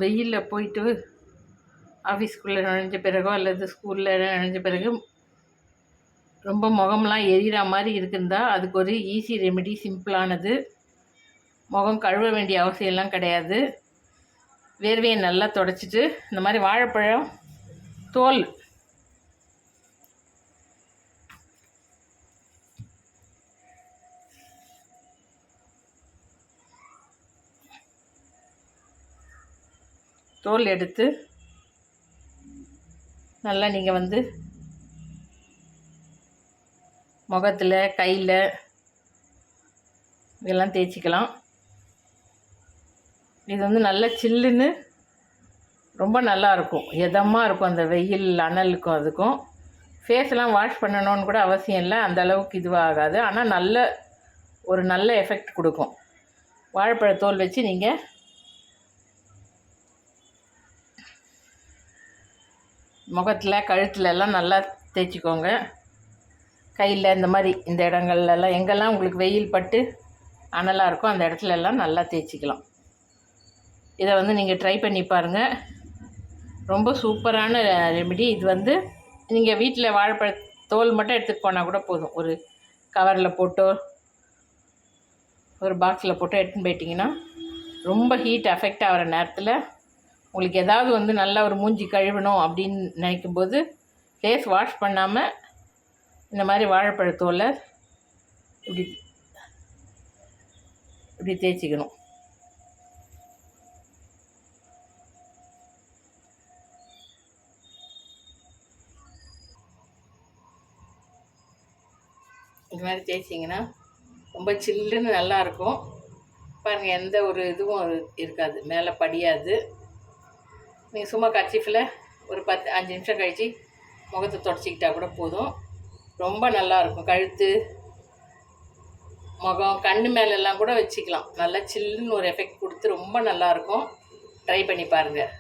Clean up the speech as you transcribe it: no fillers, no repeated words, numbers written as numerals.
வெயிலில் போயிட்டு ஆஃபீஸ்க்குள்ளே நுழைஞ்ச பிறகோ அல்லது ஸ்கூலில் நுழைஞ்ச பிறகு ரொம்ப முகம்லாம் எரிகிற மாதிரி இருக்குந்தா அதுக்கு ஒரு ஈஸி ரெமெடி, சிம்பிளானது. முகம் கழுவ வேண்டிய அவசியம்லாம் கிடையாது. வேர்வையை நல்லா தொடச்சிட்டு இந்த மாதிரி வாழைப்பழம் தோல் தோல் எடுத்து நல்லா நீங்கள் முகத்தில், கையில் இதெல்லாம் தேய்ச்சிக்கலாம். இது நல்லா சில்லுன்னு ரொம்ப நல்லாயிருக்கும், இதமாக இருக்கும். அந்த வெயில் அனலுக்கும் அதுக்கும் ஃபேஸ்லாம் வாஷ் பண்ணணுன்னு கூட அவசியம் இல்லை, அந்த அளவுக்கு இதுவாகாது. ஆனால் நல்ல எஃபெக்ட் கொடுக்கும். வாழைப்பழத்தோல் வச்சு நீங்கள் முகத்தில், கழுத்துலலாம் நல்லா தேய்ச்சிக்கோங்க. கையில் இந்த மாதிரி இந்த இடங்கள்லாம் எங்கெல்லாம் உங்களுக்கு வெயில் பட்டு அனலாக இருக்கும் அந்த இடத்துலலாம் நல்லா தேய்ச்சிக்கலாம். இதை நீங்கள் ட்ரை பண்ணி பாருங்கள். ரொம்ப சூப்பரான ரெமெடி இது. நீங்கள் வீட்டில் வாழைப்பழ தோல் மட்டும் எடுத்துகிட்டு போனால் கூட போதும். ஒரு கவரில் போட்டோ ஒரு பாக்ஸில் போட்டோ எடுத்துன்னு போயிட்டிங்கன்னா ரொம்ப ஹீட் அஃபெக்ட் ஆகிற நேரத்தில் உங்களுக்கு ஏதாவது நல்லா ஒரு மூஞ்சி கழுவணும் அப்படின்னு நினைக்கும்போது ஃபேஸ் வாஷ் பண்ணாமல் இந்த மாதிரி வாழைப்பழத்தோலை இப்படி தேய்ச்சிக்கணும். இந்த மாதிரி தேய்ச்சிங்கன்னா ரொம்ப சில்லுன்னு நல்லாயிருக்கும். பாருங்கள், எந்த ஒரு இதுவும் இருக்காது, மேலே படியாது. நீங்கள் சும்மா கர்ச்சீஃபில் ஒரு 5 நிமிஷம் கழித்து முகத்தை தொடச்சிக்கிட்டால் கூட போதும். ரொம்ப நல்லாயிருக்கும். கழுத்து, முகம், கண்ணு மேலெல்லாம் கூட வச்சுக்கலாம். நல்லா சில்லுன்னு ஒரு எஃபெக்ட் கொடுத்து ரொம்ப நல்லாயிருக்கும். ட்ரை பண்ணி பாருங்கள்.